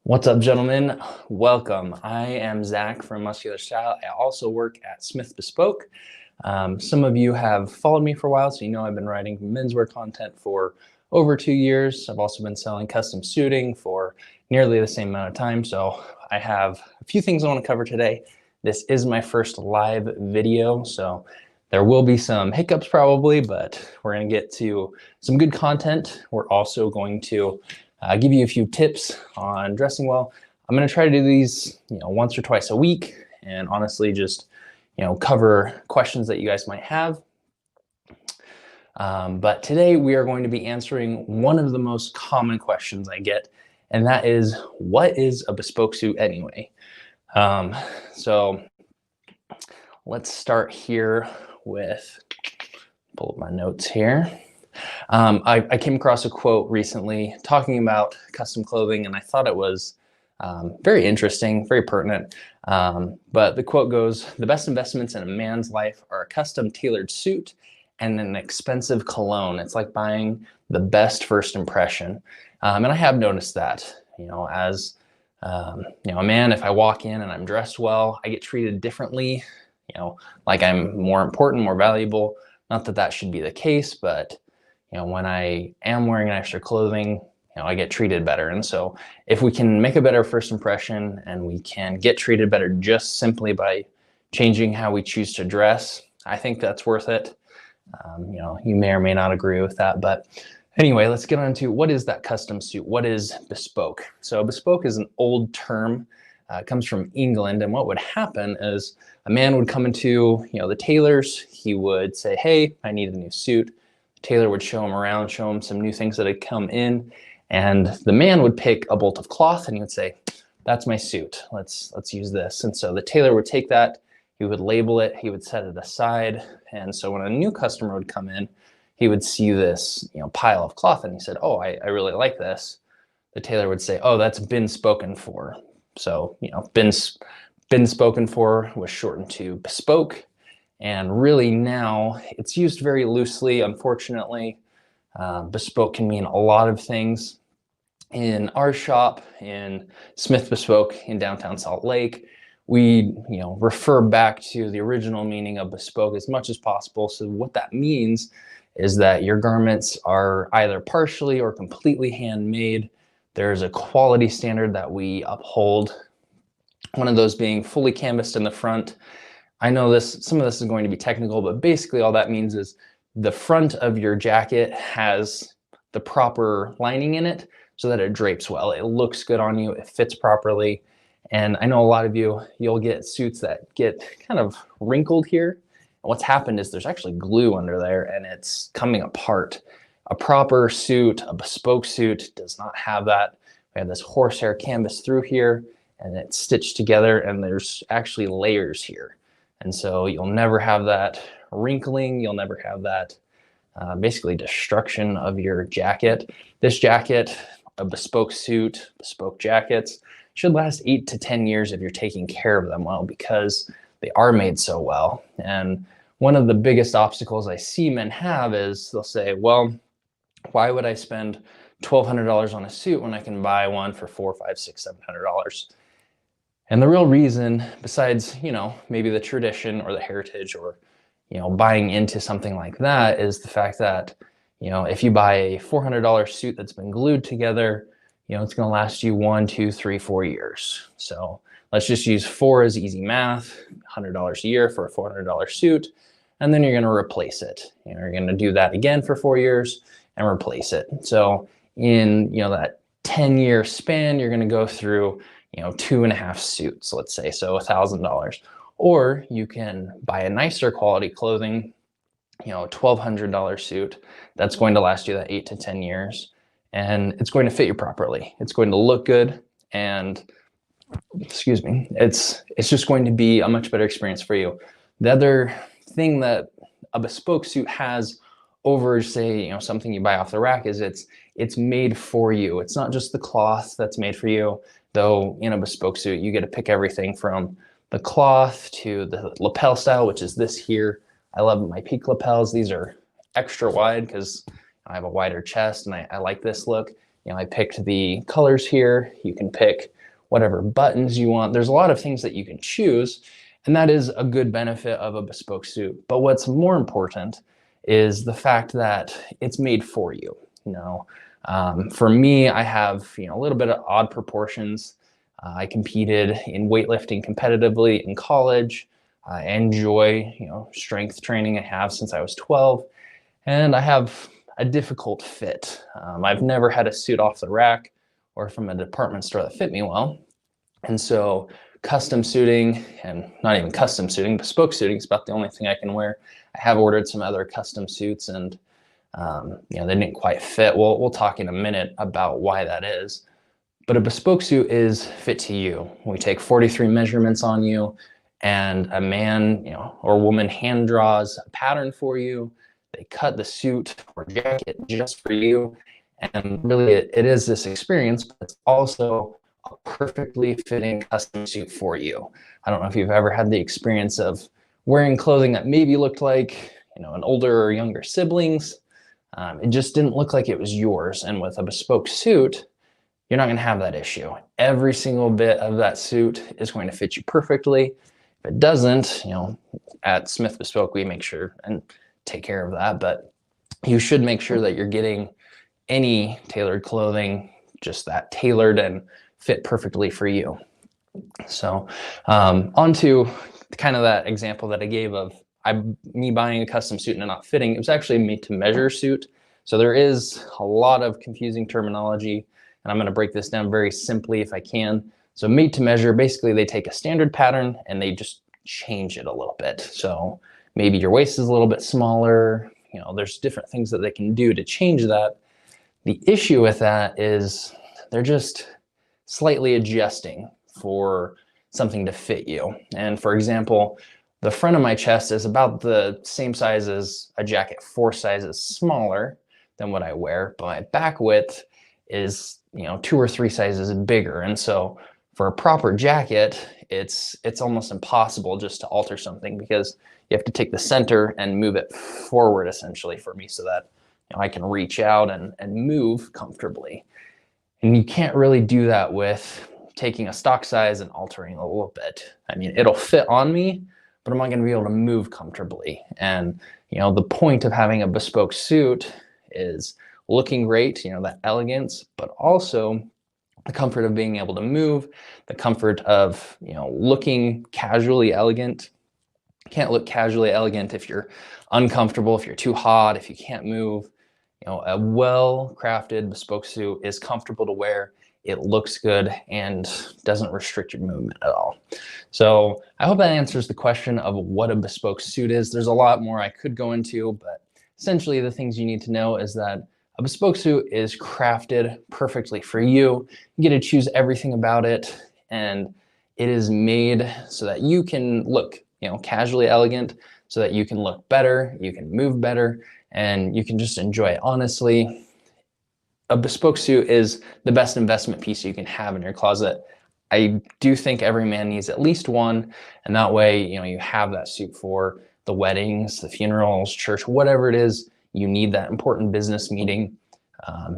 What's up, gentlemen? Welcome. I am Zach from Muscular Style. I also work at Smith Bespoke. Some of you have followed me for a while, so you know I've been writing menswear content for over 2 years. I've also been selling custom suiting for nearly the same amount of time, so I have a few things I want to cover today. This is my first live video, so there will be some hiccups probably, but we're going to get to some good content. We're also going to give you a few tips on dressing well. I'm going to try to do these, once or twice a week, and honestly, just cover questions that you guys might have. But today we are going to be answering one of the most common questions I get, and that is, what is a bespoke suit anyway? So let's start here with, pull up my notes here. I came across a quote recently talking about custom clothing, and I thought it was very interesting, very pertinent. But the quote goes, "The best investments in a man's life are a custom tailored suit and an expensive cologne. It's like buying the best first impression." And I have noticed that, as a man, if I walk in and I'm dressed well, I get treated differently, like I'm more important, more valuable. Not that that should be the case, but when I am wearing extra clothing, I get treated better. And so if we can make a better first impression and we can get treated better just simply by changing how we choose to dress, I think that's worth it. You may or may not agree with that, but anyway, let's get on to what is that custom suit? What is bespoke? So bespoke is an old term. It comes from England, and what would happen is a man would come into the tailor's. He would say, "Hey, I need a new suit." Tailor would show him around, show him some new things that had come in, and the man would pick a bolt of cloth and he would say, "That's my suit. Let's use this." And so the tailor would take that, he would label it, he would set it aside, and so when a new customer would come in, he would see this pile of cloth and he said, "Oh, I really like this." The tailor would say, "Oh, that's been spoken for." So been spoken for was shortened to bespoke. And really now it's used very loosely, unfortunately. Bespoke can mean a lot of things. In our shop, in Smith Bespoke in downtown Salt Lake, we refer back to the original meaning of bespoke as much as possible. So what that means is that your garments are either partially or completely handmade. There's a quality standard that we uphold, one of those being fully canvassed in the front. I know some of this is going to be technical, but basically all that means is the front of your jacket has the proper lining in it so that it drapes well. It looks good on you, it fits properly. And I know a lot of you'll get suits that get kind of wrinkled here. And what's happened is there's actually glue under there and it's coming apart. A proper suit, a bespoke suit, does not have that. We have this horsehair canvas through here and it's stitched together, and there's actually layers here. And so you'll never have that wrinkling, you'll never have that basically destruction of your jacket. This jacket, a bespoke suit, bespoke jackets, should last 8 to 10 years if you're taking care of them well, because they are made so well. And one of the biggest obstacles I see men have is they'll say, "Well, why would I spend $1,200 on a suit when I can buy one for $400, $500, $600, $700? And the real reason, besides, maybe the tradition or the heritage or, buying into something like that, is the fact that, if you buy a $400 suit that's been glued together, it's going to last you 1, 2, 3, 4 years. So let's just use 4 as easy math, $100 a year for a $400 suit, and then you're going to replace it. You're going to do that again for 4 years and replace it. So in, that 10-year span, you're going to go through 2.5 suits, let's say, so $1,000. Or you can buy a nicer quality clothing, a $1,200 suit that's going to last you that 8 to 10 years, and it's going to fit you properly. It's going to look good, and excuse me, it's just going to be a much better experience for you. The other thing that a bespoke suit has over, say, something you buy off the rack is it's made for you. It's not just the cloth that's made for you. Though in a bespoke suit, you get to pick everything from the cloth to the lapel style, which is this here. I love my peak lapels. These are extra wide because I have a wider chest and I like this look. I picked the colors here. You can pick whatever buttons you want. There's a lot of things that you can choose, and that is a good benefit of a bespoke suit. But what's more important is the fact that it's made for you. For me, I have a little bit of odd proportions. I competed in weightlifting competitively in college. I enjoy strength training. I have since I was 12, and I have a difficult fit. I've never had a suit off the rack or from a department store that fit me well. And so custom suiting, and not even custom suiting, bespoke suiting is about the only thing I can wear. I have ordered some other custom suits, and they didn't quite fit. We'll talk in a minute about why that is. But a bespoke suit is fit to you. We take 43 measurements on you, and a man or woman hand draws a pattern for you. They cut the suit or jacket just for you. And really it is this experience, but it's also a perfectly fitting custom suit for you. I don't know if you've ever had the experience of wearing clothing that maybe looked like an older or younger siblings. It just didn't look like it was yours. And with a bespoke suit, you're not going to have that issue. Every single bit of that suit is going to fit you perfectly. If it doesn't, at Smith Bespoke, we make sure and take care of that. But you should make sure that you're getting any tailored clothing, just that tailored and fit perfectly for you. So onto kind of that example that I gave of me buying a custom suit and it not fitting. It was actually a made to measure suit. So there is a lot of confusing terminology, and I'm going to break this down very simply if I can. So made to measure, basically they take a standard pattern and they just change it a little bit. So maybe your waist is a little bit smaller. There's different things that they can do to change that. The issue with that is they're just slightly adjusting for something to fit you. And for example, the front of my chest is about the same size as a jacket, 4 sizes smaller than what I wear, but my back width is 2 or 3 sizes bigger. And so for a proper jacket, it's almost impossible just to alter something, because you have to take the center and move it forward essentially for me so that I can reach out and move comfortably. And you can't really do that with taking a stock size and altering a little bit. I mean, it'll fit on me, but I'm not going to be able to move comfortably. And the point of having a bespoke suit is looking great, that elegance, but also the comfort of being able to move, the comfort of looking casually elegant. You can't look casually elegant if you're uncomfortable, if you're too hot, if you can't move. A well-crafted bespoke suit is comfortable to wear. It looks good and doesn't restrict your movement at all. So I hope that answers the question of what a bespoke suit is. There's a lot more I could go into, but essentially the things you need to know is that a bespoke suit is crafted perfectly for you. You get to choose everything about it, and it is made so that you can look, casually elegant, so that you can look better, you can move better, and you can just enjoy it. Honestly, a bespoke suit is the best investment piece you can have in your closet. I do think every man needs at least one, and that way, you have that suit for the weddings, the funerals, church, whatever it is. You need that important business meeting.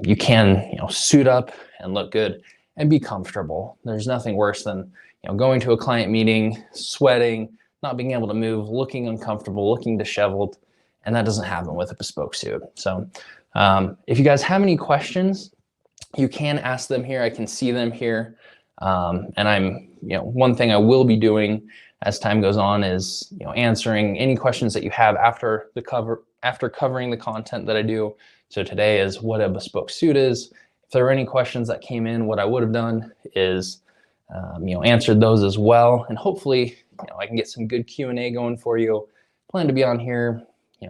You can, suit up and look good and be comfortable. There's nothing worse than, going to a client meeting, sweating, not being able to move, looking uncomfortable, looking disheveled, and that doesn't happen with a bespoke suit. So if you guys have any questions, you can ask them here. I can see them here. And I'm, one thing I will be doing as time goes on is, answering any questions that you have after covering the content that I do. So today is what a bespoke suit is. If there are any questions that came in, what I would have done is, answered those as well. And hopefully, I can get some good Q&A going for you. Plan to be on here,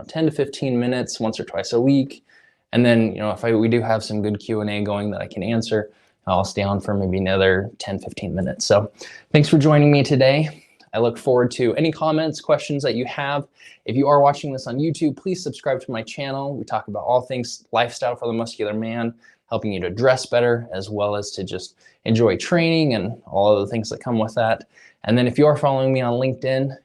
10 to 15 minutes once or twice a week. And then, if we do have some good Q&A going that I can answer, I'll stay on for maybe another 10, 15 minutes. So thanks for joining me today. I look forward to any comments, questions that you have. If you are watching this on YouTube, please subscribe to my channel. We talk about all things lifestyle for the muscular man, helping you to dress better, as well as to just enjoy training and all of the things that come with that. And then if you are following me on LinkedIn,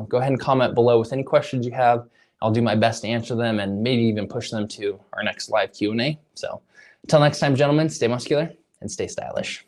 go ahead and comment below with any questions you have. I'll do my best to answer them and maybe even push them to our next live Q&A. So until next time, gentlemen, stay muscular and stay stylish.